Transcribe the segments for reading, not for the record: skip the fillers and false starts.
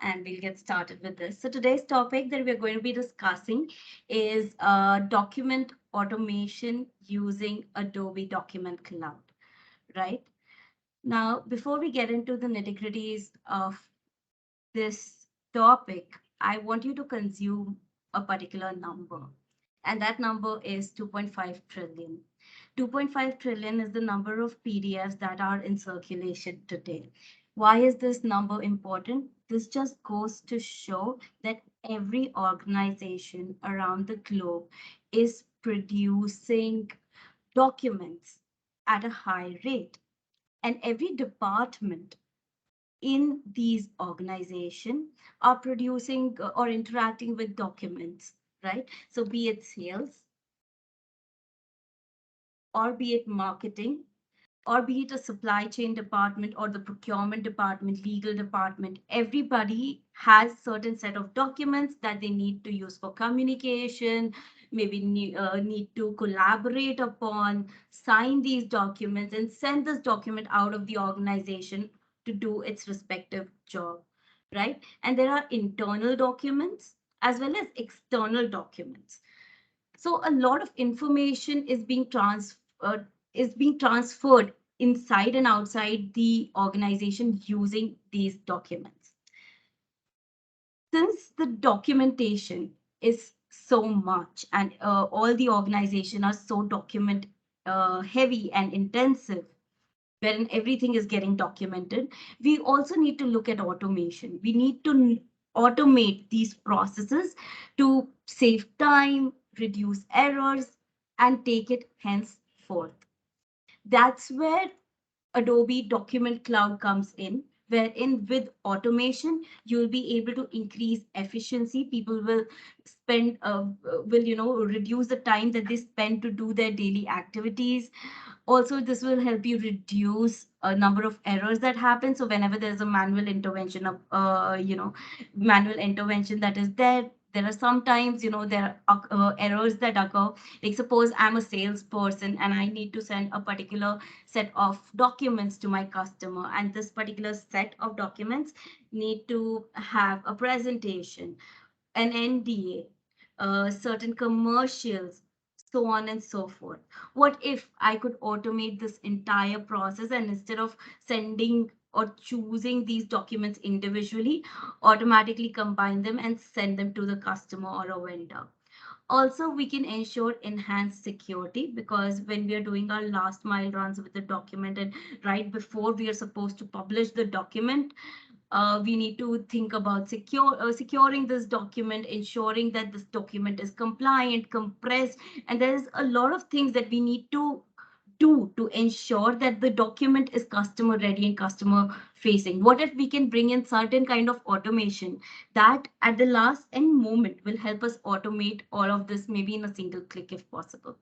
and we'll get started with this. So today's topic that we're going to be discussing is document automation using Adobe Document Cloud, right? Now, before we get into the nitty-gritties of this topic, I want you to consume a particular number, and that number is 2.5 trillion. 2.5 trillion is the number of PDFs that are in circulation today. Why is this number important? This just goes to show that every organization around the globe is producing documents at a high rate. And every department in these organizations are producing or interacting with documents, right? So be it sales or be it marketing or be it a supply chain department or the procurement department, legal department, everybody has certain set of documents that they need to use for communication, maybe need to collaborate upon, sign these documents and send this document out of the organization to do its respective job, right? And there are internal documents as well as external documents. So a lot of information is being transferred inside and outside the organization using these documents. Since the documentation is so much and all the organization are so document heavy and intensive, wherein everything is getting documented, we also need to look at automation. We need to automate these processes to save time, reduce errors, and take it henceforth. That's where Adobe Document Cloud comes in, wherein with automation, you'll be able to increase efficiency. People will reduce the time that they spend to do their daily activities. Also, this will help you reduce a number of errors that happen. So whenever there's a manual intervention that is there are sometimes, there are errors that occur. Like suppose I'm a salesperson and I need to send a particular set of documents to my customer, and this particular set of documents need to have a presentation, an NDA, certain commercials, so on and so forth. What if I could automate this entire process and instead of sending or choosing these documents individually, automatically combine them and send them to the customer or a vendor? Also, we can ensure enhanced security because when we are doing our last mile runs with the document and right before we are supposed to publish the document, we need to think about securing this document, ensuring that this document is compliant, compressed, and there's a lot of things that we need to do to ensure that the document is customer ready and customer facing. What if we can bring in certain kind of automation that at the last end moment will help us automate all of this maybe in a single click if possible?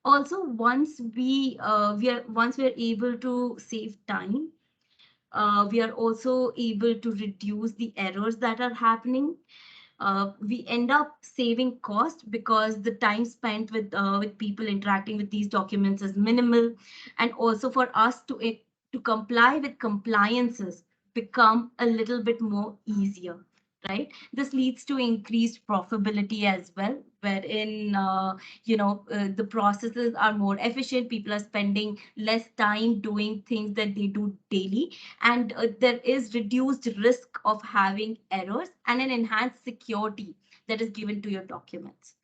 Also, once we are able to save time, we are also able to reduce the errors that are happening. We end up saving cost because the time spent with people interacting with these documents is minimal, and also for us to comply with compliances become a little bit more easier, right? This leads to increased profitability as well, wherein the processes are more efficient. People are spending less time doing things that they do daily, and there is reduced risk of having errors and an enhanced security that is given to your documents.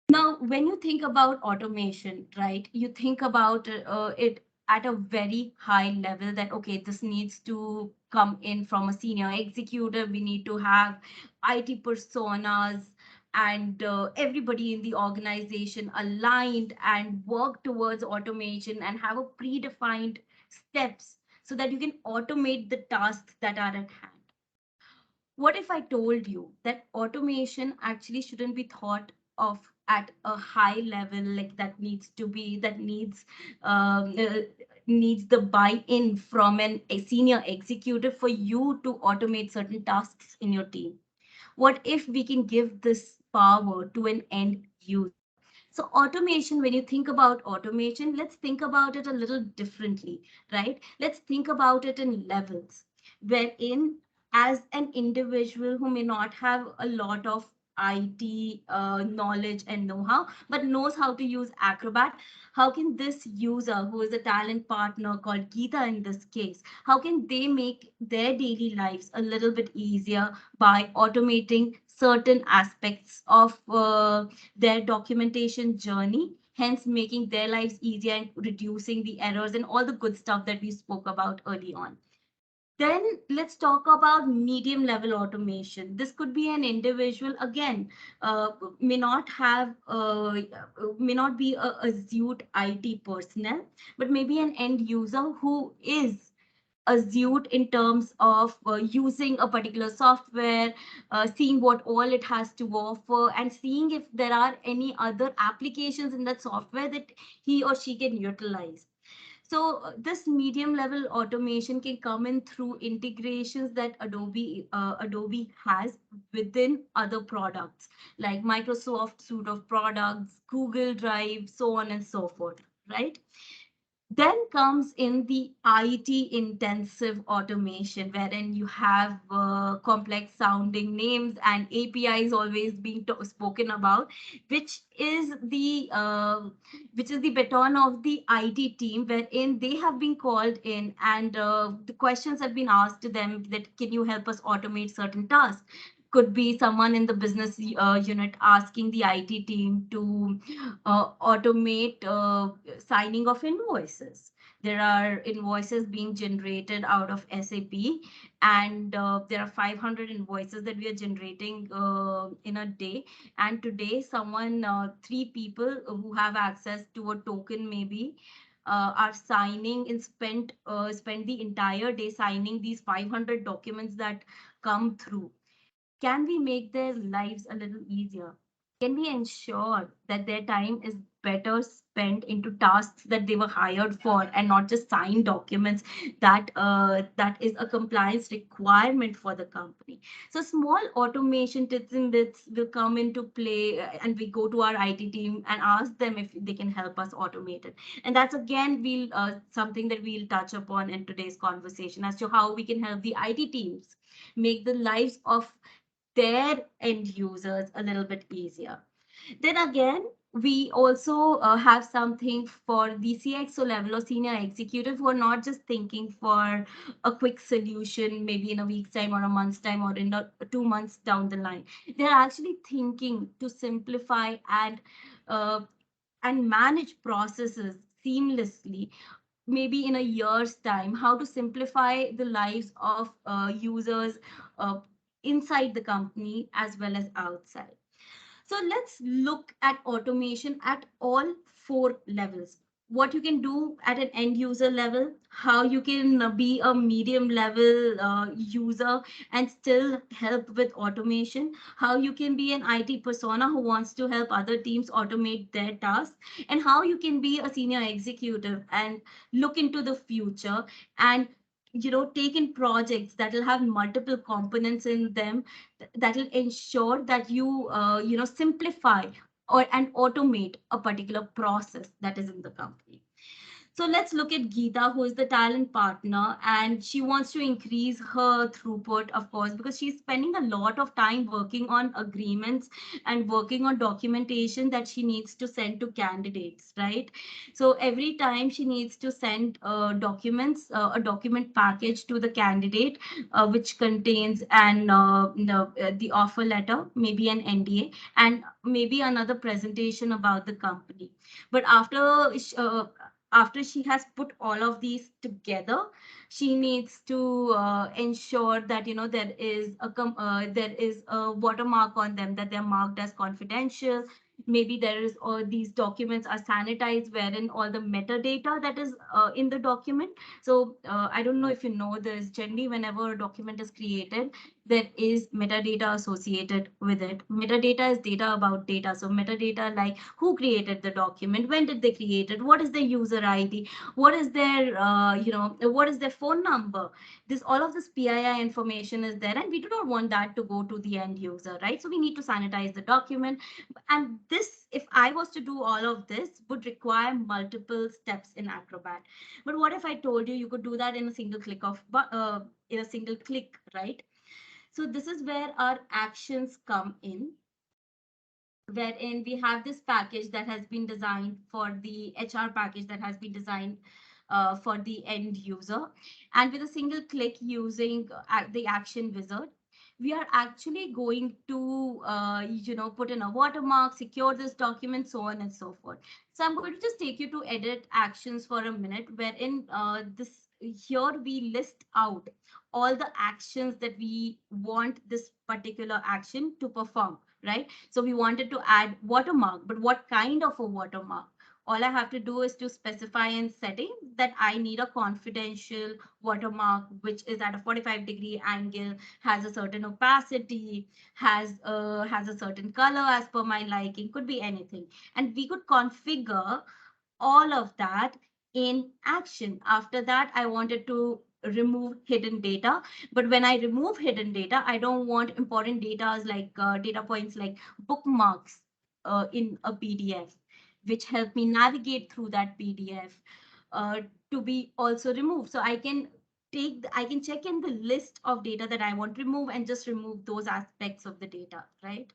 Now, when you think about automation, right, you think about it at a very high level that, okay, this needs to come in from a senior executive. We need to have IT personas and everybody in the organization aligned and work towards automation and have a predefined steps so that you can automate the tasks that are at hand. What if I told you that automation actually shouldn't be thought of at a high level, like that needs the buy-in from a senior executive for you to automate certain tasks in your team? What if we can give this power to an end user? So automation, when you think about automation, let's think about it a little differently, right? Let's think about it in levels, wherein as an individual who may not have a lot of IT knowledge and know-how, but knows how to use Acrobat, how can this user, who is a talent partner called Geeta in this case, how can they make their daily lives a little bit easier by automating certain aspects of their documentation journey, hence making their lives easier and reducing the errors and all the good stuff that we spoke about early on. Then let's talk about medium level automation. This could be an individual, again, may not have, may not be a Zute IT personnel, but maybe an end user who is Azure in terms of using a particular software, seeing what all it has to offer, and seeing if there are any other applications in that software that he or she can utilize. So this medium level automation can come in through integrations that Adobe has within other products like Microsoft suite of products, Google Drive, so on and so forth, right? Then comes in the IT intensive automation, wherein you have complex sounding names and APIs always being spoken about, which is the baton of the IT team, wherein they have been called in and the questions have been asked to them that can you help us automate certain tasks. Could be someone in the business unit asking the IT team to automate signing of invoices. There are invoices being generated out of SAP, and there are 500 invoices that we are generating in a day. And today, three people who have access to a token, maybe. Are signing and spend the entire day signing these 500 documents that come through. Can we make their lives a little easier? Can we ensure that their time is better spent into tasks that they were hired for and not just sign documents that is a compliance requirement for the company? So small automation tips in this will come into play, and we go to our IT team and ask them if they can help us automate it. And that's again we'll something that we'll touch upon in today's conversation as to how we can help the IT teams make the lives of their end users a little bit easier. Then again, we also have something for the CXO level or senior executive who are not just thinking for a quick solution, maybe in a week's time or a month's time or in 2 months down the line. They're actually thinking to simplify uh, and manage processes seamlessly, maybe in a year's time, how to simplify the lives of users uh, inside the company as well as outside. So let's look at automation at all four levels. What you can do at an end user level, how you can be a medium level user and still help with automation, how you can be an IT persona who wants to help other teams automate their tasks, and how you can be a senior executive and look into the future and take in projects that will have multiple components in them that will ensure that you simplify or and automate a particular process that is in the company. So let's look at Geeta, who is the talent partner, and she wants to increase her throughput, of course, because she's spending a lot of time working on agreements and working on documentation that she needs to send to candidates, right? So every time she needs to send a document package to the candidate, which contains the offer letter, maybe an NDA, and maybe another presentation about the company. But after she has put all of these together, she needs to ensure that there is a watermark on them, that they're marked as confidential. Maybe there is or these documents are sanitized, wherein all the metadata that is in the document. So I don't know if you know this, generally whenever a document is created, there is metadata associated with it. Metadata is data about data. So metadata like who created the document, when did they create it, what is their user ID, what is their what is their phone number. This all of this PII information is there, and we do not want that to go to the end user, right? So we need to sanitize the document. And this, if I was to do all of this, would require multiple steps in Acrobat. But what if I told you you could do that in a single click, right? So this is where our actions come in, wherein we have this package that has been designed for the HR package that has been designed for the end user. And with a single click using the action wizard, we are actually going to, put in a watermark, secure this document, so on and so forth. So I'm going to just take you to edit actions for a minute, wherein here we list out all the actions that we want this particular action to perform, right? So we wanted to add watermark, but what kind of a watermark? All I have to do is to specify in setting that I need a confidential watermark, which is at a 45-degree angle, has a certain opacity, has a certain color as per my liking, could be anything. And we could configure all of that in action. After that, I wanted to remove hidden data. But when I remove hidden data, I don't want important data like data points like bookmarks in a PDF, which help me navigate through that PDF uh, to be also removed. So I can check in the list of data that I want to remove and just remove those aspects of the data, right?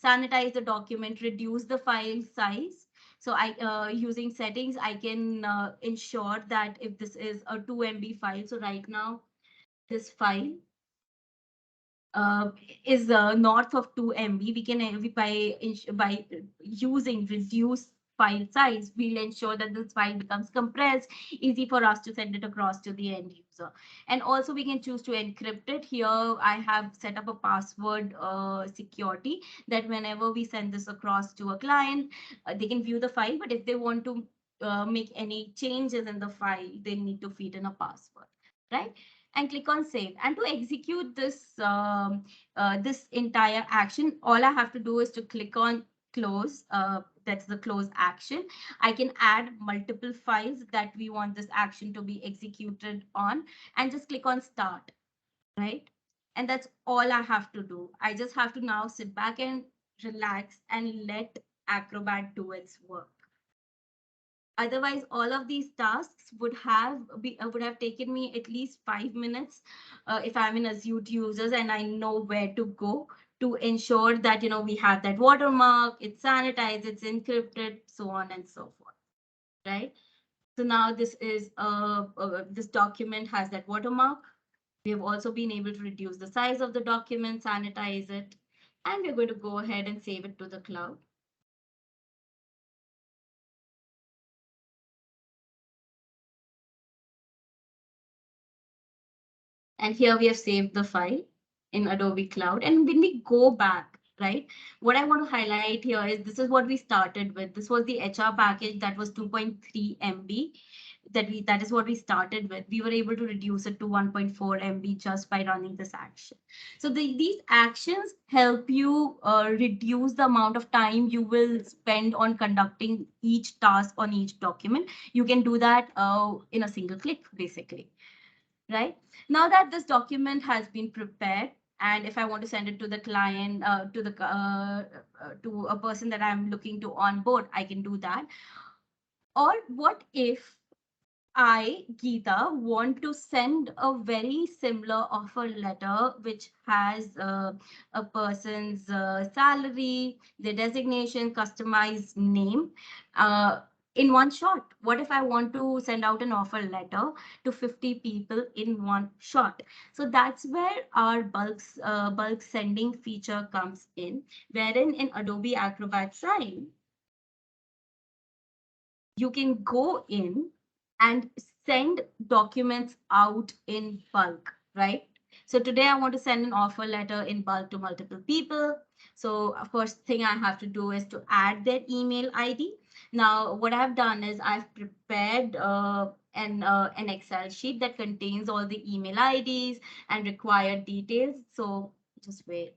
Sanitize the document, reduce the file size. So using settings, I can ensure that if this is a 2 MB file, so right now this file uh, is north of 2 MB, we can by using reduce file size, we'll ensure that this file becomes compressed, easy for us to send it across to the end user. And also we can choose to encrypt it. Here I have set up a password security that whenever we send this across to a client, they can view the file, but if they want to make any changes in the file, they need to feed in a password, right? And click on save. And to execute this entire action, all I have to do is to click on close. That's the close action. I can add multiple files that we want this action to be executed on, and just click on start, right? And that's all I have to do. I just have to now sit back and relax and let Acrobat do its work. Otherwise, all of these tasks would have taken me at least 5 minutes if I'm in Azure users and I know where to go to ensure that we have that watermark, it's sanitized, it's encrypted, so on and so forth, right? So now this document has that watermark. We have also been able to reduce the size of the document, sanitize it, and we're going to go ahead and save it to the cloud. And here we have saved the file in Adobe Cloud. And when we go back, right, what I want to highlight here is this is what we started with. This was the HR package that was 2.3 MB. That is what we started with. We were able to reduce it to 1.4 MB just by running this action. So these actions help you reduce the amount of time you will spend on conducting each task on each document. You can do that in a single click, basically, right? Now that this document has been prepared, and if I want to send it to the client, to a person that I'm looking to onboard, I can do that. Or what if I, Geeta, want to send a very similar offer letter which has a person's salary, their designation, customized name in one shot? What if I want to send out an offer letter to 50 people in one shot? So that's where our bulk sending feature comes in, wherein in Adobe Acrobat Sign, you can go in and send documents out in bulk, right? So today I want to send an offer letter in bulk to multiple people. So first thing I have to do is to add their email ID. Now, what I've done is I've prepared an Excel sheet that contains all the email IDs and required details. So just wait.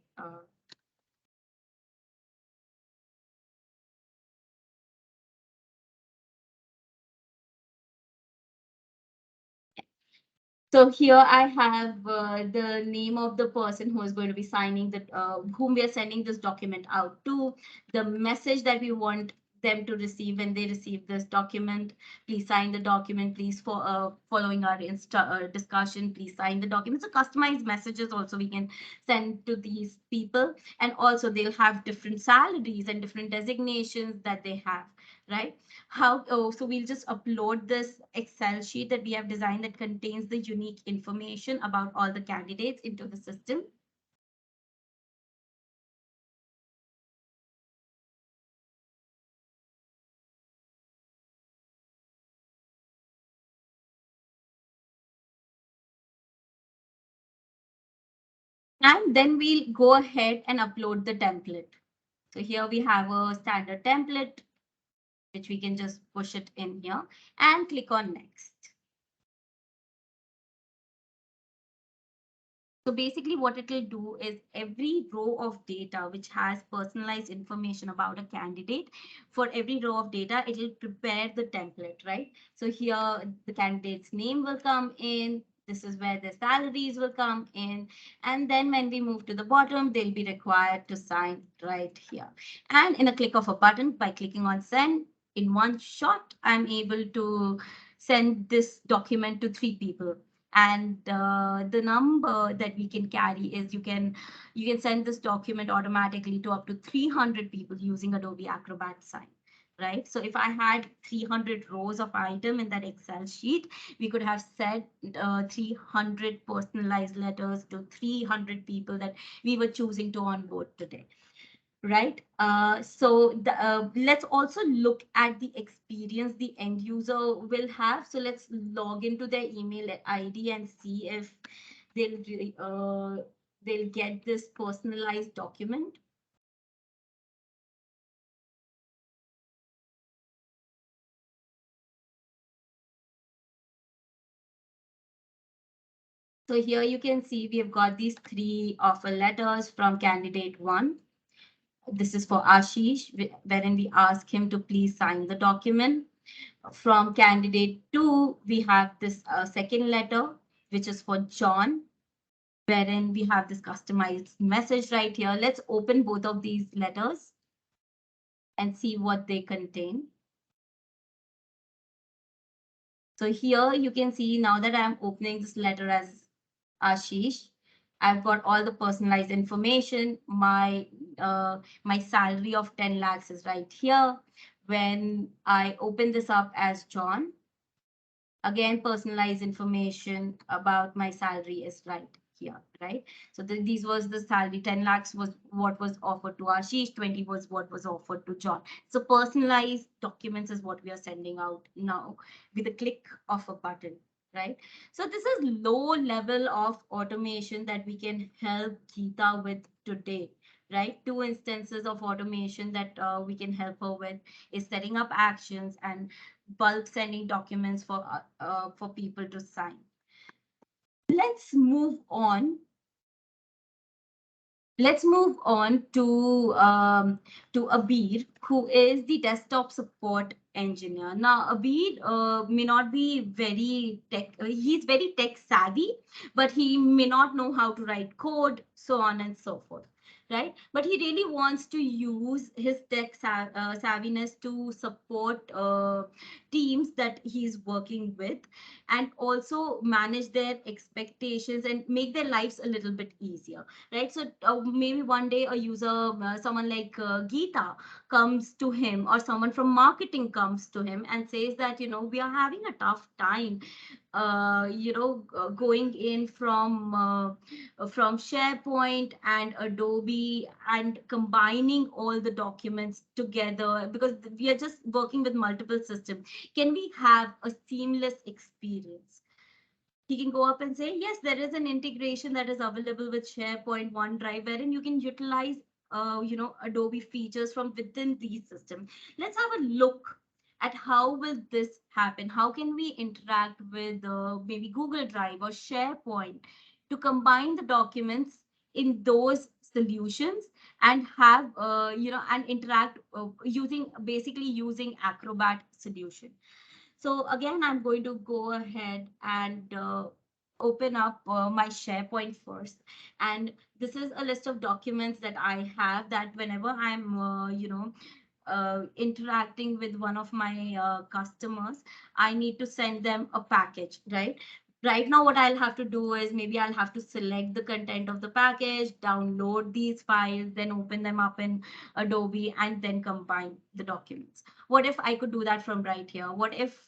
So here I have the name of the person who is going to be signing whom we are sending this document out to, the message that we want them to receive when they receive this document. Please sign the document. Please, for following our discussion, please sign the document. So customized messages also we can send to these people, and also they'll have different salaries and different designations that they have, right? So we'll just upload this Excel sheet that we have designed that contains the unique information about all the candidates into the system. And then we'll go ahead and upload the template. So here we have a standard template, which we can just push it in here and click on next. So basically what it will do is every row of data which has personalized information about a candidate, for every row of data, it will prepare the template, right? So here the candidate's name will come in. This is where the salaries will come in. And then when we move to the bottom, they'll be required to sign right here. And in a click of a button, by clicking on send, in one shot, I'm able to send this document to 3 people. And the number that we can carry is you can send this document automatically to up to 300 people using Adobe Acrobat Sign, right? So if I had 300 rows of item in that Excel sheet, we could have sent 300 personalized letters to 300 people that we were choosing to onboard today, right? Let's also look at the experience the end user will have. So let's log into their email ID and see if they'll they'll get this personalized document. So here you can see we have got these 3 offer letters from candidate 1. This is for Ashish, wherein we ask him to please sign the document. From candidate 2, we have this second letter, which is for John, wherein we have this customized message right here. Let's open both of these letters and see what they contain. So here you can see now that I'm opening this letter as Ashish, I've got all the personalized information. My salary of 10 lakhs is right here. When I open this up as John, again, personalized information about my salary is right here, right? So these was the salary. 10 lakhs was what was offered to Ashish, 20 was what was offered to John. So personalized documents is what we are sending out now with a click of a button, right? So this is low level of automation that we can help Geeta with today, right? 2 instances of automation that we can help her with is setting up actions and bulk sending documents for people to sign. Let's move on. Let's move on to Abir, who is the desktop support engineer. Now, Abir may not be very tech. He's very tech savvy, but he may not know how to write code, so on and so forth, right? But he really wants to use his tech savviness to support teams that he's working with, and also manage their expectations and make their lives a little bit easier, right? So maybe one day a user, someone like Geeta comes to him, or someone from marketing comes to him and says that, we are having a tough time, going in from SharePoint and Adobe and combining all the documents together, because we are just working with multiple systems. Can we have a seamless experience? He can go up and say, yes, there is an integration that is available with SharePoint, OneDrive, wherein you can utilize, Adobe features from within these systems. Let's have a look at how will this happen. How can we interact with maybe Google Drive or SharePoint to combine the documents in those solutions and have, and interact using Acrobat solution. So again, I'm going to go ahead and open up my SharePoint first. And this is a list of documents that I have, that whenever I'm, interacting with one of my customers, I need to send them a package, right? Right now, what I'll have to do is maybe I'll have to select the content of the package, download these files, then open them up in Adobe, and then combine the documents. What if I could do that from right here? What if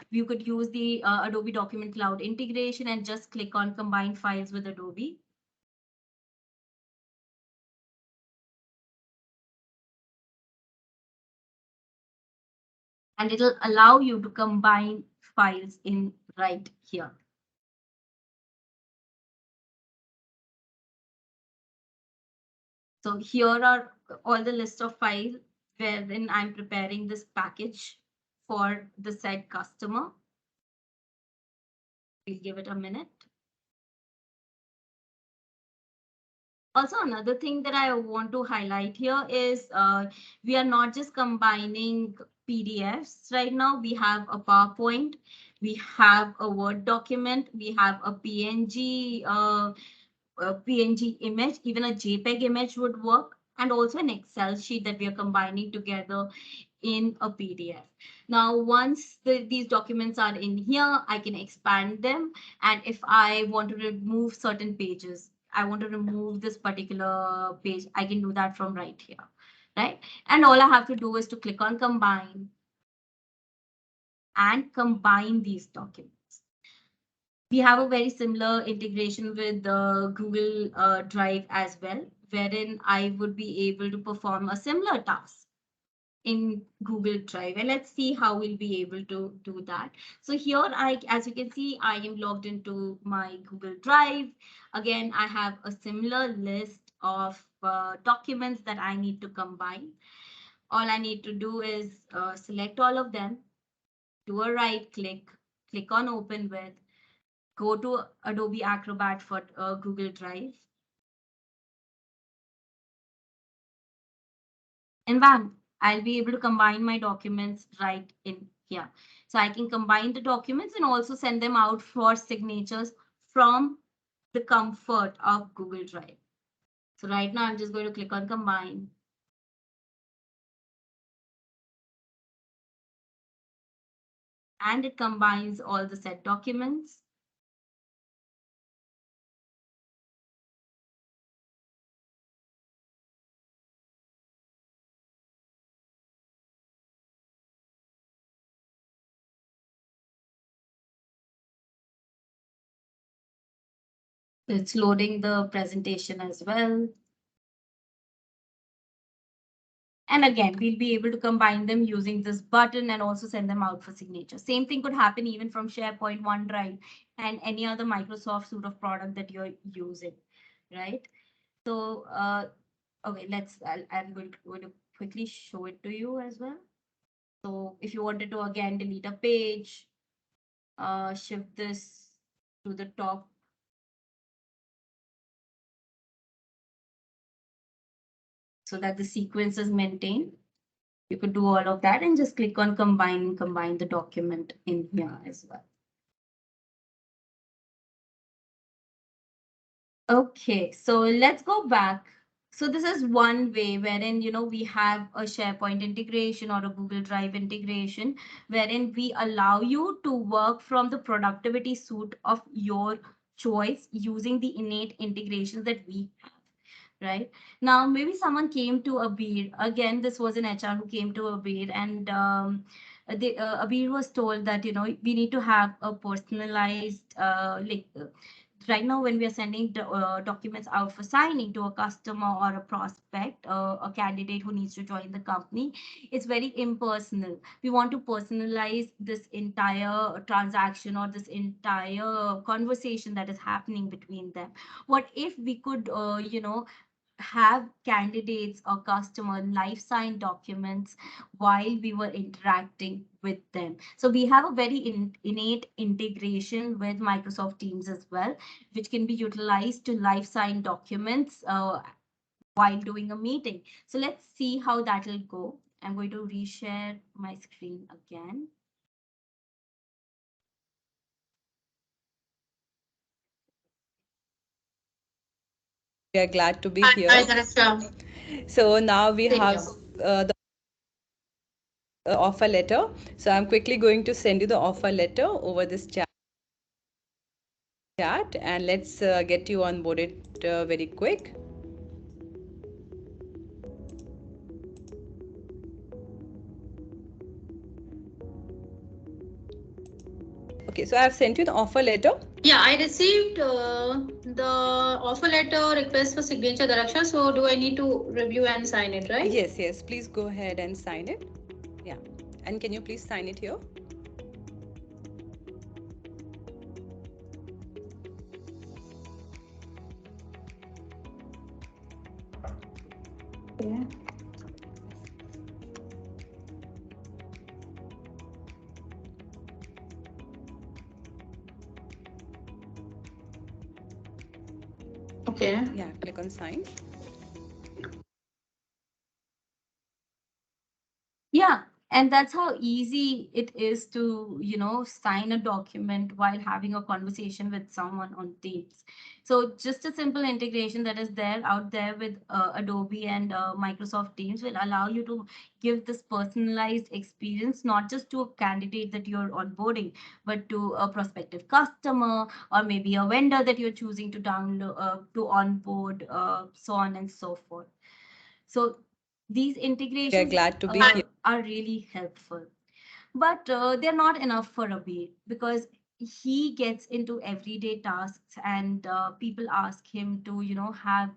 you could use the Adobe Document Cloud integration and just click on combine files with Adobe? And it'll allow you to combine files in right here. So here are all the list of files wherein I'm preparing this package for the said customer. We'll give it a minute. Also, another thing that I want to highlight here is we are not just combining PDFs right now. We have a PowerPoint, we have a Word document, we have a PNG PNG image, even a JPEG image would work, and also an Excel sheet that we are combining together in a PDF. Now, once these documents are in here, I can expand them. And if I want to remove certain pages, I want to remove this particular page, I can do that from right here, right? And all I have to do is to click on combine and combine these documents. We have a very similar integration with the Google Drive as well, wherein I would be able to perform a similar task in Google Drive. And let's see how we'll be able to do that. So here, as you can see, I am logged into my Google Drive. Again, I have a similar list of documents that I need to combine. All I need to do is select all of them, do a right click, click on open with, go to Adobe Acrobat for Google Drive. And bam, I'll be able to combine my documents right in here. So I can combine the documents and also send them out for signatures from the comfort of Google Drive. So right now I'm just going to click on combine. And it combines all the set documents. It's loading the presentation as well. And again, we'll be able to combine them using this button and also send them out for signature. Same thing could happen even from SharePoint, OneDrive, and any other Microsoft suite of product that you're using, right? So, okay, I'm going to quickly show it to you as well. So if you wanted to again delete a page, shift this to the top. So that the sequence is maintained. You could do all of that and just click on combine and combine the document in here as well. Okay, so let's go back. So this is one way wherein, we have a SharePoint integration or a Google Drive integration, wherein we allow you to work from the productivity suite of your choice using the innate integrations that we have. Right now, maybe someone came to Abir. Again, this was an HR who came to Abir, and Abir was told that we need to have a personalized right now when we are sending documents out for signing to a customer or a prospect, a candidate who needs to join the company, it's very impersonal. We want to personalize this entire transaction or this entire conversation that is happening between them. What if we could have candidates or customer life sign documents while we were interacting with them? So we have a very innate integration with Microsoft Teams as well, which can be utilized to live sign documents while doing a meeting. So let's see how that will go. I'm going to reshare my screen again. We are glad to be here. So now we have the offer letter. So I'm quickly going to send you the offer letter over this chat, and let's get you onboarded very quick. Okay, so I have sent you the offer letter. Yeah, I received the offer letter request for signature direction. So do I need to review and sign it, right? Yes, yes, please go ahead and sign it. Yeah, and can you please sign it here? Yeah. Okay. Yeah, click on sign. Yeah, and that's how easy it is to, sign a document while having a conversation with someone on Teams. So just a simple integration that is there out there with Adobe and Microsoft Teams will allow you to give this personalized experience, not just to a candidate that you're onboarding, but to a prospective customer or maybe a vendor that you're choosing to download, to onboard, so on and so forth. So these We are integrations glad to be here. are really helpful, but they're not enough for a beat because he gets into everyday tasks and people ask him to, have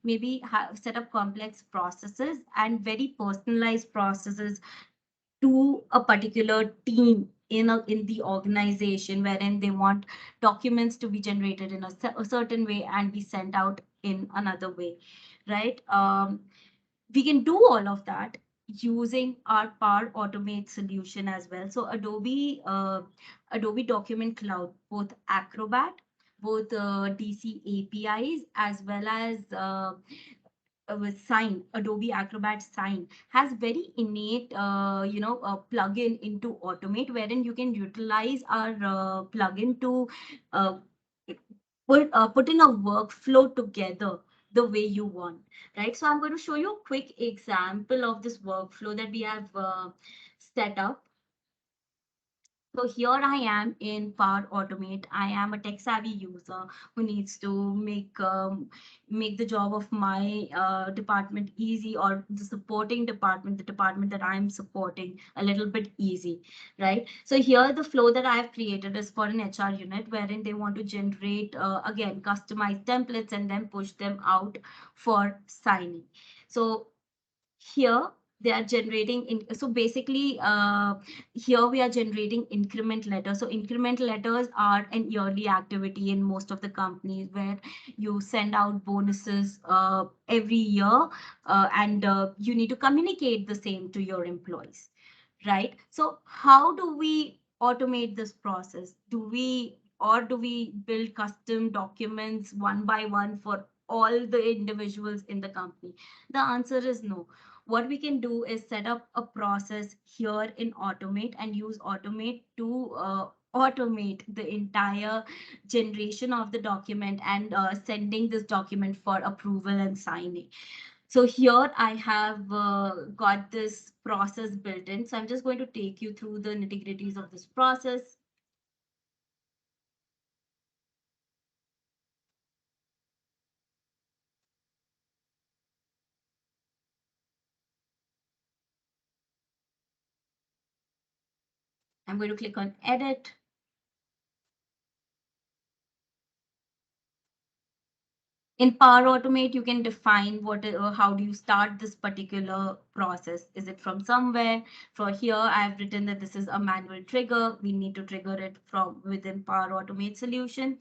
maybe set up complex processes and very personalized processes to a particular team in the organization wherein they want documents to be generated in a certain way and be sent out in another way, right? We can do all of that using our Power Automate solution as well. So Adobe Document Cloud, both Acrobat, both DC APIs, as well as with Sign, Adobe Acrobat Sign has very innate, plugin into Automate, wherein you can utilize our plugin to uh, put in a workflow together the way you want, right? So I'm going to show you a quick example of this workflow that we have set up. So here I am in Power Automate. I am a tech savvy user who needs to make the job of my department easy, or the supporting department, the department that I'm supporting, a little bit easy, right? So here the flow that I've created is for an HR unit wherein they want to generate again customized templates and then push them out for signing. So here they are generating so basically here we are generating increment letters. So increment letters are an yearly activity in most of the companies where you send out bonuses every year, and you need to communicate the same to your employees, right? So how do we automate this process? Do we build custom documents one by one for all the individuals in the company? The answer is no. What we can do is set up a process here in Automate and use Automate to automate the entire generation of the document and sending this document for approval and signing. So here I have got this process built in. So I'm just going to take you through the nitty-gritties of this process. I'm going to click on edit. In Power Automate, you can define how do you start this particular process. Is it from somewhere? For here, I've written that this is a manual trigger. We need to trigger it from within Power Automate solution.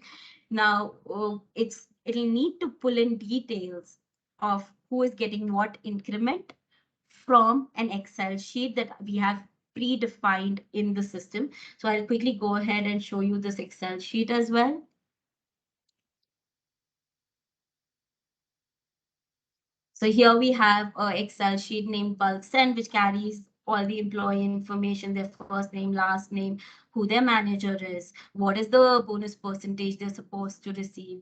Now, it'll need to pull in details of who is getting what increment from an Excel sheet that we have predefined in the system. So I'll quickly go ahead and show you this Excel sheet as well. So here we have a Excel sheet named bulk send, which carries all the employee information, their first name, last name, who their manager is, what is the bonus percentage they're supposed to receive,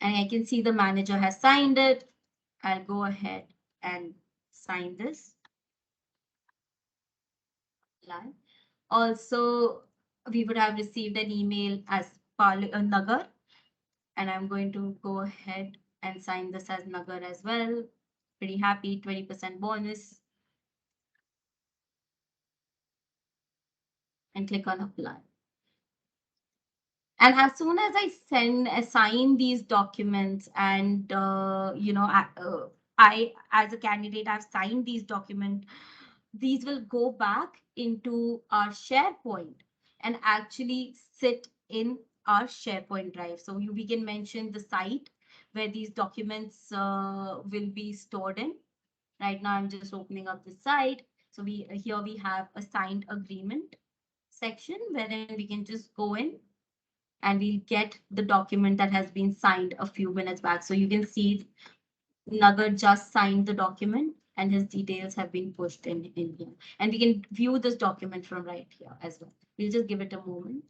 And I can see the manager has signed it. I'll go ahead and sign this. Also, we would have received an email as Nagar, and I'm going to go ahead and sign this as Nagar as well. Pretty happy, 20% bonus, and click on apply. And as soon as I assign these documents, and I as a candidate, I've signed these documents. These will go back into our SharePoint and actually sit in our SharePoint drive. So we can mention the site where these documents will be stored in. Right now, I'm just opening up the site. So here we have a signed agreement section wherein we can just go in and we'll get the document that has been signed a few minutes back. So you can see Nagar just signed the document and his details have been pushed in here. And we can view this document from right here as well. We'll just give it a moment.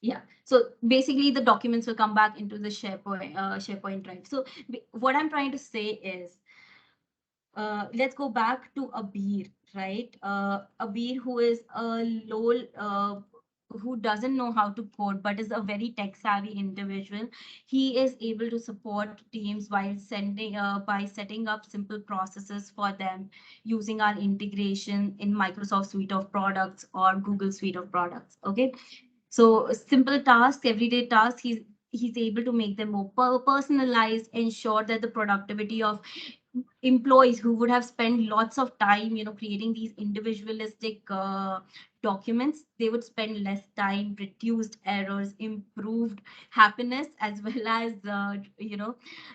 Yeah, so basically the documents will come back into the SharePoint drive. So what I'm trying to say is, let's go back to Abir, right? Abir, who is a who doesn't know how to code, but is a very tech savvy individual. He is able to support teams while by setting up simple processes for them using our integration in Microsoft suite of products or Google suite of products. Okay, so simple tasks, everyday tasks, he's able to make them more personalized, ensure that the productivity of employees who would have spent lots of time, creating these individualistic documents, they would spend less time, reduced errors, improved happiness, as well as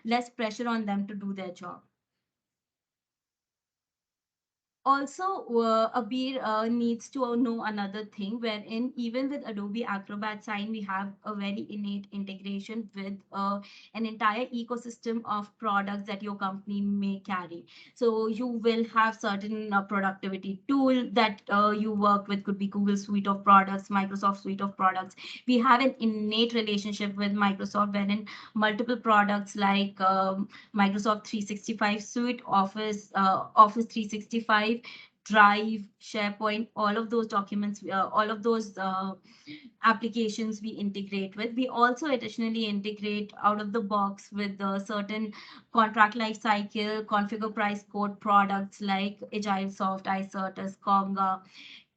less pressure on them to do their job. Also, Abir needs to know another thing, wherein even with Adobe Acrobat Sign, we have a very innate integration with an entire ecosystem of products that your company may carry. So you will have certain productivity tool that you work with, could be Google suite of products, Microsoft suite of products. We have an innate relationship with Microsoft, wherein multiple products like Microsoft 365 suite, Office 365, Drive, SharePoint, all of those documents, all of those applications we integrate with. We also additionally integrate out of the box with certain contract lifecycle, configure price code products like AgileSoft, iCertus, Conga,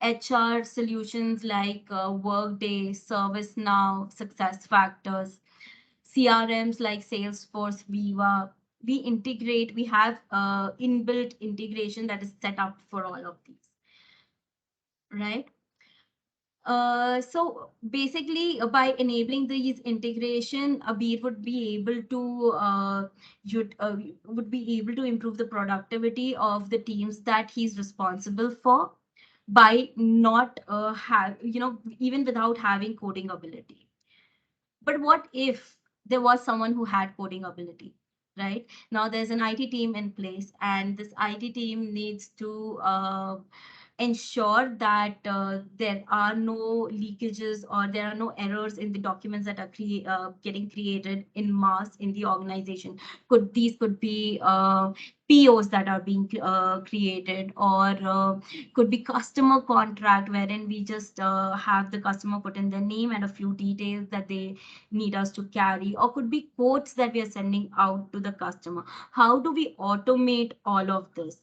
HR solutions like Workday, ServiceNow, SuccessFactors, CRMs like Salesforce, Viva. We integrate, we have inbuilt integration that is set up for all of these, right? So basically, by enabling these integration, Abir would be able to would be able to improve the productivity of the teams that he's responsible for by not have even without having coding ability. But what if there was someone who had coding ability, right? Now there's an IT team in place, and this IT team needs to ensure that there are no leakages or there are no errors in the documents that are getting created in mass in the organization. Could be POs that are being created, or could be customer contract wherein we just have the customer put in their name and a few details that they need us to carry, or could be quotes that we are sending out to the customer. How do we automate all of this,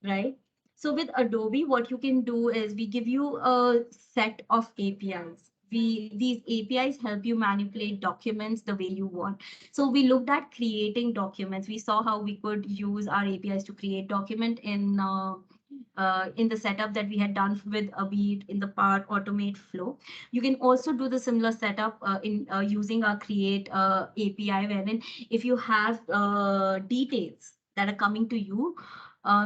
right? So with Adobe, what you can do is we give you a set of APIs. These APIs help you manipulate documents the way you want. So we looked at creating documents. We saw how we could use our APIs to create document in the setup that we had done with Abid in the Power Automate flow. You can also do the similar setup in using our Create API, wherein if you have details that are coming to you,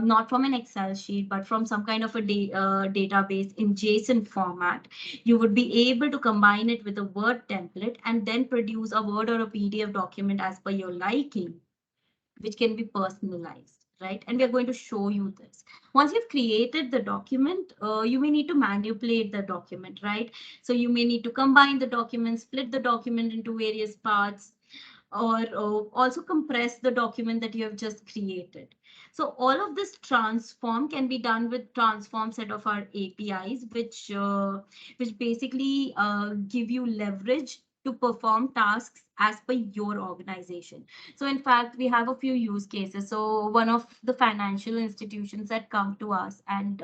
not from an Excel sheet, but from some kind of a database in JSON format, you would be able to combine it with a Word template and then produce a Word or a PDF document as per your liking, which can be personalized, right? And we are going to show you this. Once you've created the document, you may need to manipulate the document, right? So you may need to combine the document, split the document into various parts, or also compress the document that you have just created. So all of this transform can be done with transform set of our APIs, which basically give you leverage to perform tasks as per your organization. So in fact, we have a few use cases. So one of the financial institutions that come to us, and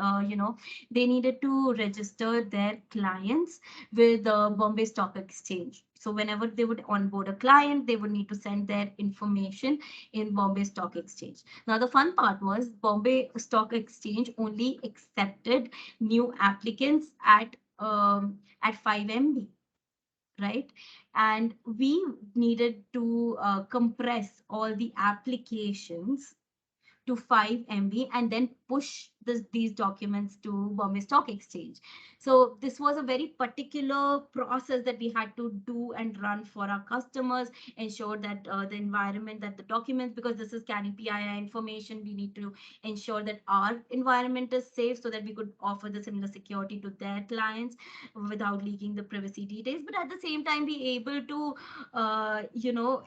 they needed to register their clients with the Bombay Stock Exchange. So whenever they would onboard a client, they would need to send their information in Bombay Stock Exchange. Now the fun part was Bombay Stock Exchange only accepted new applicants at 5 MB, right? And we needed to compress all the applications to 5 MB and then push these documents to Bombay Stock Exchange. So this was a very particular process that we had to do and run for our customers, ensure that the environment, that the documents, because this is carrying PII information, we need to ensure that our environment is safe so that we could offer the similar security to their clients without leaking the privacy details. But at the same time, be able to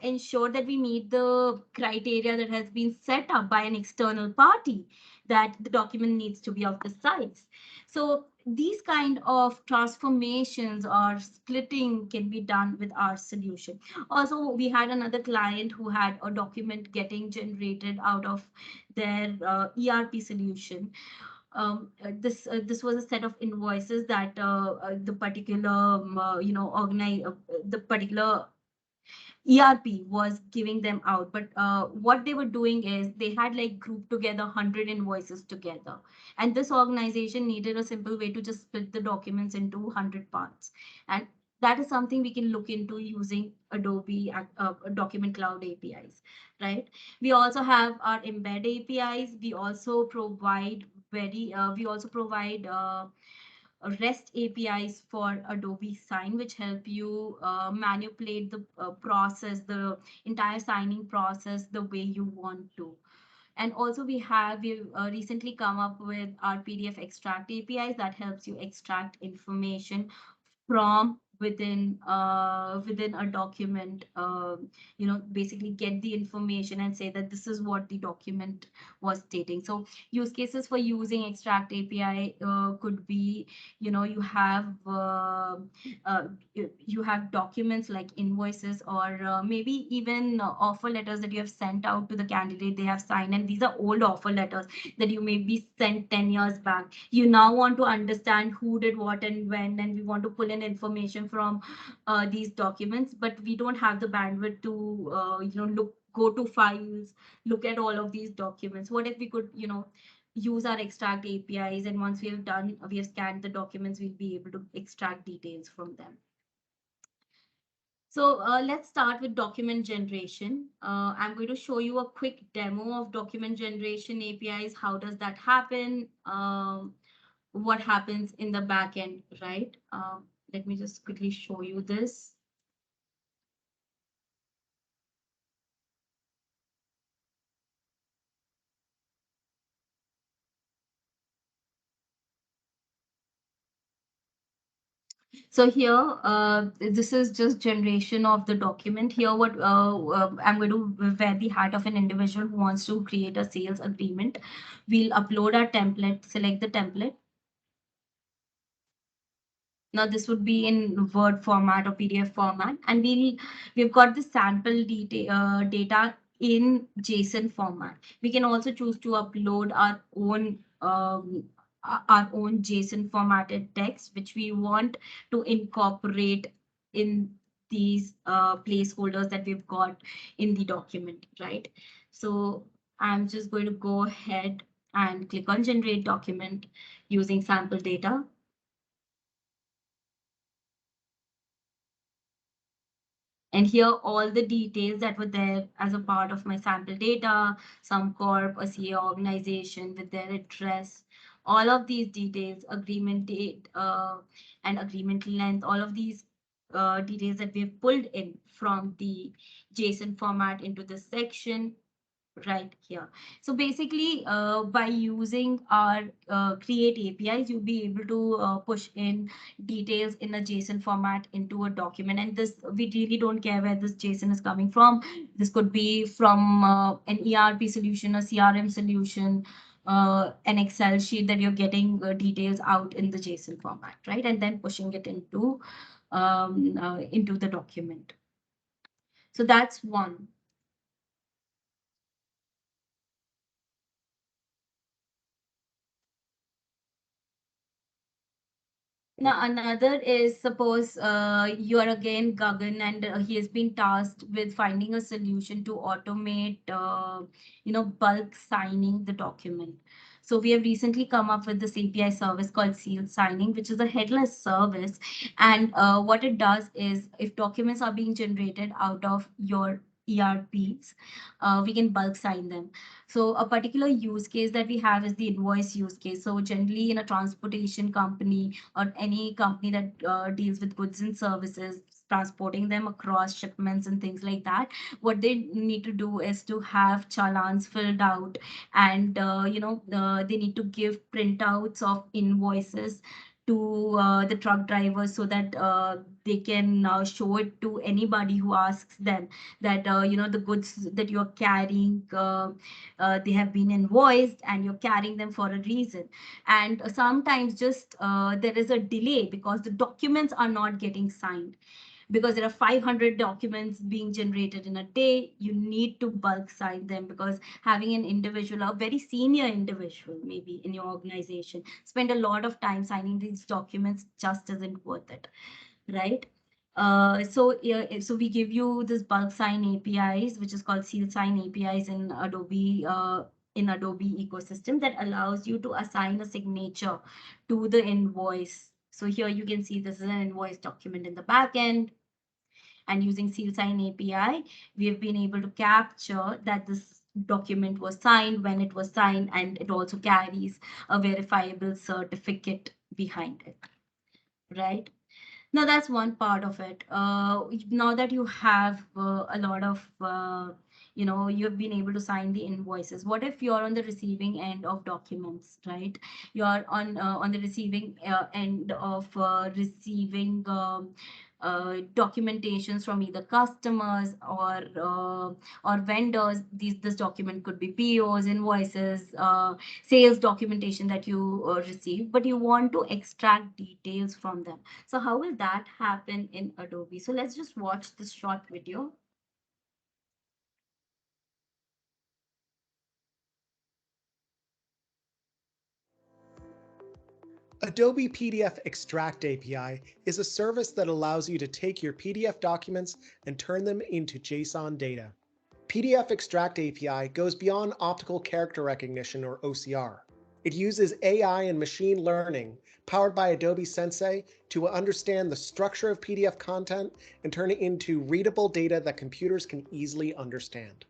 ensure that we meet the criteria that has been set up by an external party, that the document needs to be of the size. So these kind of transformations or splitting can be done with our solution. Also, we had another client who had a document getting generated out of their ERP solution. This was a set of invoices that the particular the particular ERP was giving them out. But what they were doing is they had like grouped together 100 invoices together. And this organization needed a simple way to just split the documents into 100 parts. And that is something we can look into using Adobe Document Cloud APIs, right? We also have our embed APIs. We also provide REST APIs for Adobe Sign, which help you manipulate the process, the entire signing process the way you want to. And also we've recently come up with our PDF extract APIs that helps you extract information from within a document, basically get the information and say that this is what the document was stating. So use cases for using extract API could be, uh, you have documents like invoices, or maybe even offer letters that you have sent out to the candidate, they have signed, and these are old offer letters that you may be sent 10 years back. You now want to understand who did what and when, and we want to pull in information from these documents, but we don't have the bandwidth to go to files, look at all of these documents. What if we could use our extract APIs, and once we have scanned the documents, we'll be able to extract details from them. So let's start with document generation. I'm going to show you a quick demo of document generation APIs. How does that happen? What happens in the back end, right? Let me just quickly show you this. So here, this is just generation of the document. Here, what I'm going to wear the hat of an individual who wants to create a sales agreement. We'll upload our template, select the template. Now this would be in Word format or PDF format, and we've got the sample data in JSON format. We can also choose to upload our own JSON formatted text, which we want to incorporate in these placeholders that we've got in the document, right? So I'm just going to go ahead and click on generate document using sample data. And here all the details that were there as a part of my sample data, some corp, a CA organization with their address, all of these details, agreement date and agreement length, all of these details that we've pulled in from the JSON format into this section. right here. So basically, by using our create APIs, you'll be able to push in details in a JSON format into a document. And this, we really don't care where this JSON is coming from. This could be from an ERP solution, a CRM solution, an Excel sheet that you're getting details out in the JSON format, right? And then pushing it into the document. So that's one. Now, another is, suppose you are again Gagan, and he has been tasked with finding a solution to automate, bulk signing the document. So we have recently come up with this API service called Seal Signing, which is a headless service. And what it does is, if documents are being generated out of your ERPs, we can bulk sign them. So a particular use case that we have is the invoice use case. So generally in a transportation company or any company that deals with goods and services, transporting them across shipments and things like that, what they need to do is to have challans filled out, and they need to give printouts of invoices to the truck drivers, so that they can show it to anybody who asks them that the goods that you're carrying, they have been invoiced and you're carrying them for a reason. And sometimes just there is a delay because the documents are not getting signed, because there are 500 documents being generated in a day. You need to bulk sign them, because having an individual, a very senior individual maybe in your organization, spend a lot of time signing these documents just isn't worth it, right? So we give you this bulk sign APIs, which is called Seal Sign APIs in Adobe, ecosystem, that allows you to assign a signature to the invoice. So here you can see this is an invoice document in the back end, and using Seal Sign API, we have been able to capture that this document was signed, when it was signed, and it also carries a verifiable certificate behind it, right? Now that's one part of it. Now that you have a lot of, you have been able to sign the invoices. What if you're on the receiving end of documents, right? You're on the receiving end of receiving documentations from either customers or vendors. This document could be POs, invoices, sales documentation that you receive, but you want to extract details from them. So how will that happen in Adobe? So let's just watch this short video. Adobe PDF Extract API is a service that allows you to take your PDF documents and turn them into JSON data. PDF Extract API goes beyond optical character recognition, or OCR. It uses AI and machine learning powered by Adobe Sensei to understand the structure of PDF content and turn it into readable data that computers can easily understand.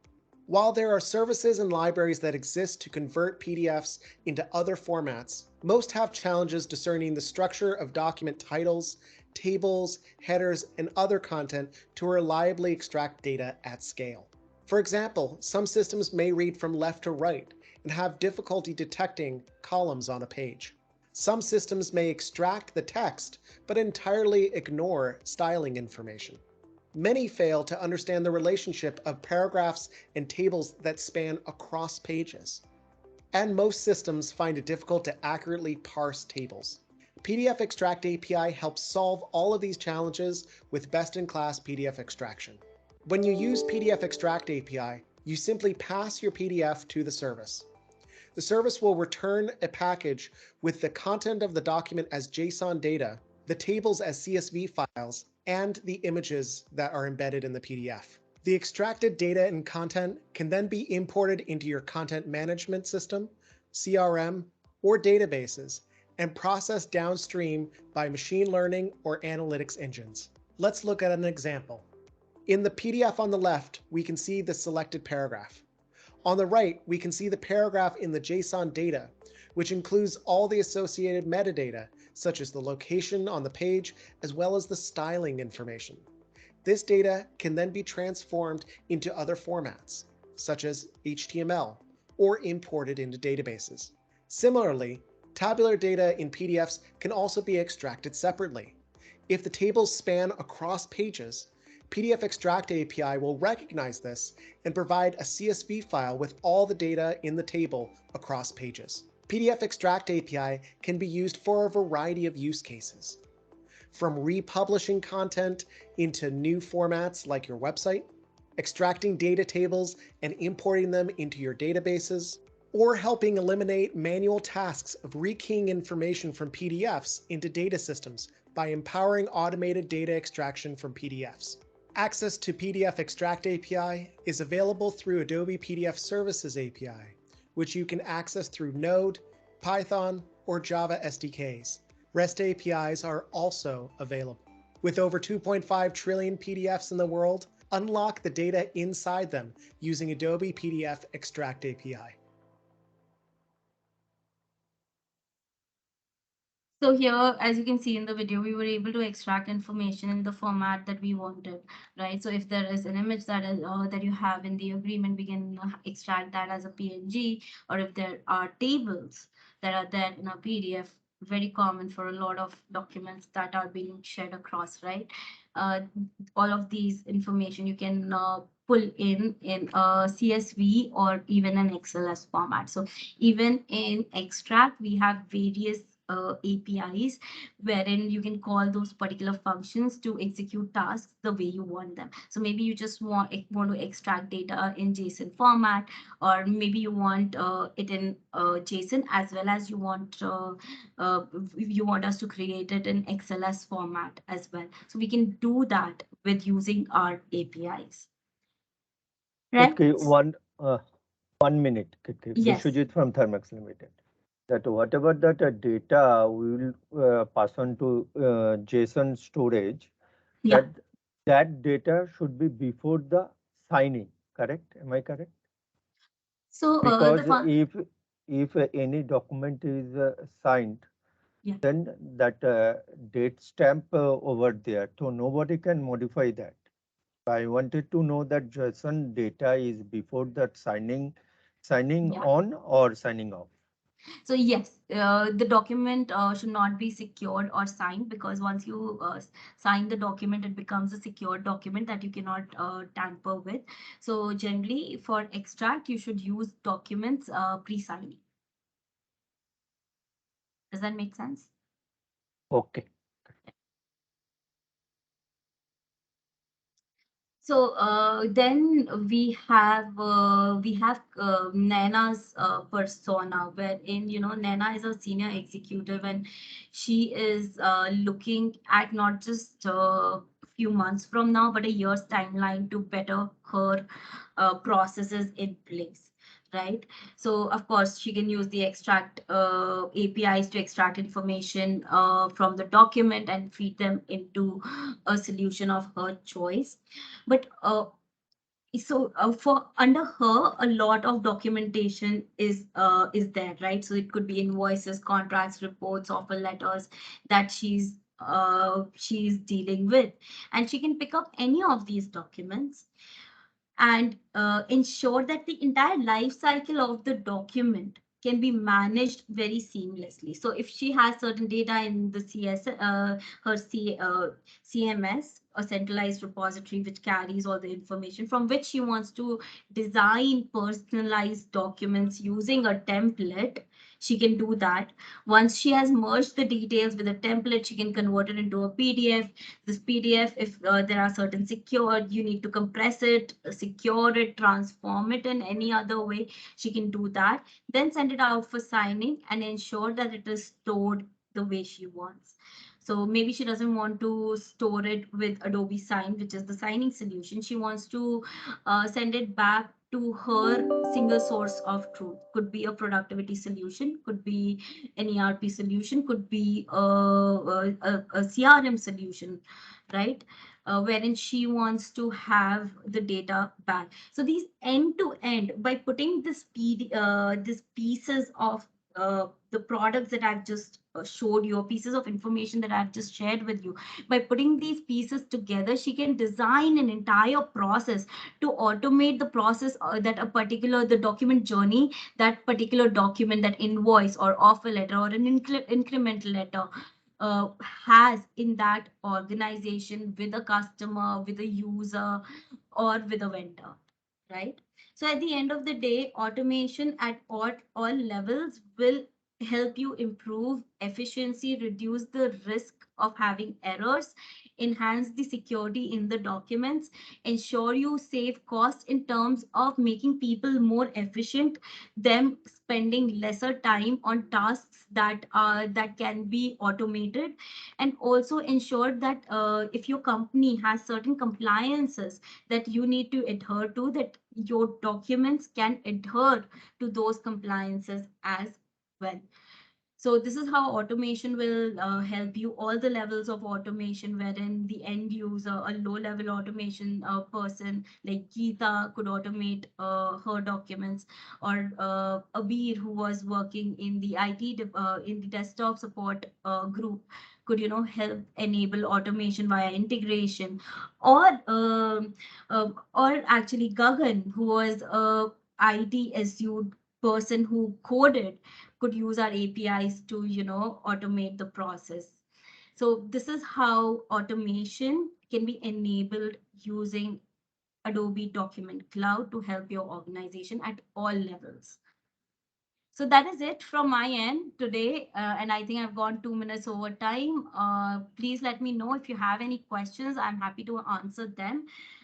While there are services and libraries that exist to convert PDFs into other formats, most have challenges discerning the structure of document titles, tables, headers, and other content to reliably extract data at scale. For example, some systems may read from left to right and have difficulty detecting columns on a page. Some systems may extract the text but entirely ignore styling information. Many fail to understand the relationship of paragraphs and tables that span across pages. And most systems find it difficult to accurately parse tables. PDF Extract API helps solve all of these challenges with best-in-class PDF extraction. When you use PDF Extract API, you simply pass your PDF to the service. The service will return a package with the content of the document as JSON data, the tables as CSV files, and the images that are embedded in the PDF. The extracted data and content can then be imported into your content management system, CRM, or databases, and processed downstream by machine learning or analytics engines. Let's look at an example. In the PDF on the left, we can see the selected paragraph. On the right, we can see the paragraph in the JSON data, which includes all the associated metadata, such as the location on the page, as well as the styling information. This data can then be transformed into other formats. such as HTML, or imported into databases. Similarly, tabular data in PDFs can also be extracted separately. If the tables span across pages, PDF Extract API will recognize this and provide a CSV file with all the data in the table across pages. PDF Extract API can be used for a variety of use cases, from republishing content into new formats like your website, extracting data tables and importing them into your databases, or helping eliminate manual tasks of rekeying information from PDFs into data systems by empowering automated data extraction from PDFs. Access to PDF Extract API is available through Adobe PDF Services API, which you can access through Node, Python, or Java SDKs. REST APIs are also available. With over 2.5 trillion PDFs in the world, unlock the data inside them using Adobe PDF Extract API. So here, as you can see in the video, we were able to extract information in the format that we wanted, right? So if there is an image that is that you have in the agreement, we can extract that as a PNG, or if there are tables that are there in a PDF, very common for a lot of documents that are being shared across, right? Uh, all of these information you can pull in a CSV or even an XLS format. So even in extract, we have various APIs wherein you can call those particular functions to execute tasks the way you want them. So maybe you just want to extract data in JSON format, or maybe you want it in JSON, as well as uh, you want us to create it in XLS format as well. So we can do that with using our APIs. Right? Okay, 1 minute. Okay, Yes. Vishwajit from Thermax Limited. That whatever that data we will pass on to JSON storage, Yeah. that data should be before the signing. Correct? Am I correct? So Because if any document is signed, yeah. then that date stamp over there, so nobody can modify that. I wanted to know that JSON data is before that signing Yeah. on or signing off. So yes, the document should not be secured or signed, because once you sign the document, it becomes a secured document that you cannot tamper with. So generally, for extract, you should use documents pre-signing. Does that make sense? Okay. So then we have Naina's persona, wherein Naina is a senior executive, and she is looking at not just a few months from now, but a year's timeline to better her processes in place, right? So of course she can use the extract APIs to extract information from the document and feed them into a solution of her choice. But for under her, a lot of documentation is there, right? So it could be invoices, contracts, reports, offer letters that she's dealing with, and she can pick up any of these documents and ensure that the entire life cycle of the document can be managed very seamlessly. So if she has certain data in the CMS, a centralized repository which carries all the information, from which she wants to design personalized documents using a template, she can do that. Once she has merged the details with a template, she can convert it into a PDF. This PDF, if there are certain secured, you need to compress it, secure it, transform it in any other way, she can do that. Then send it out for signing and ensure that it is stored the way she wants. So maybe she doesn't want to store it with Adobe Sign, which is the signing solution. She wants to send it back to her single source of truth. Could be a productivity solution, could be an ERP solution, could be a CRM solution, right? Wherein she wants to have the data back. So these end to end, by putting these pieces of the products that I've just showed you, or pieces of information that I've just shared with you. By putting these pieces together, she can design an entire process to automate the process, that a particular the document journey, that particular document, that invoice or offer letter or an incremental letter has in that organization, with a customer, with a user, or with a vendor, right? So at the end of the day, automation at all levels will help you improve efficiency, reduce the risk of having errors, enhance the security in the documents, ensure you save costs in terms of making people more efficient, them spending lesser time on tasks that can be automated, and also ensure that if your company has certain compliances that you need to adhere to, that your documents can adhere to those compliances as well. So this is how automation will help you, all the levels of automation, wherein the end user, a low level automation person like Geeta could automate her documents, or Abir, who was working in the in the desktop support group, could help enable automation via integration, or or actually Gagan, who was a ITSU person who coded, could use our APIs to, automate the process. So this is how automation can be enabled using Adobe Document Cloud to help your organization at all levels. So that is it from my end today. And I think I've gone 2 minutes over time. Please let me know if you have any questions. I'm happy to answer them.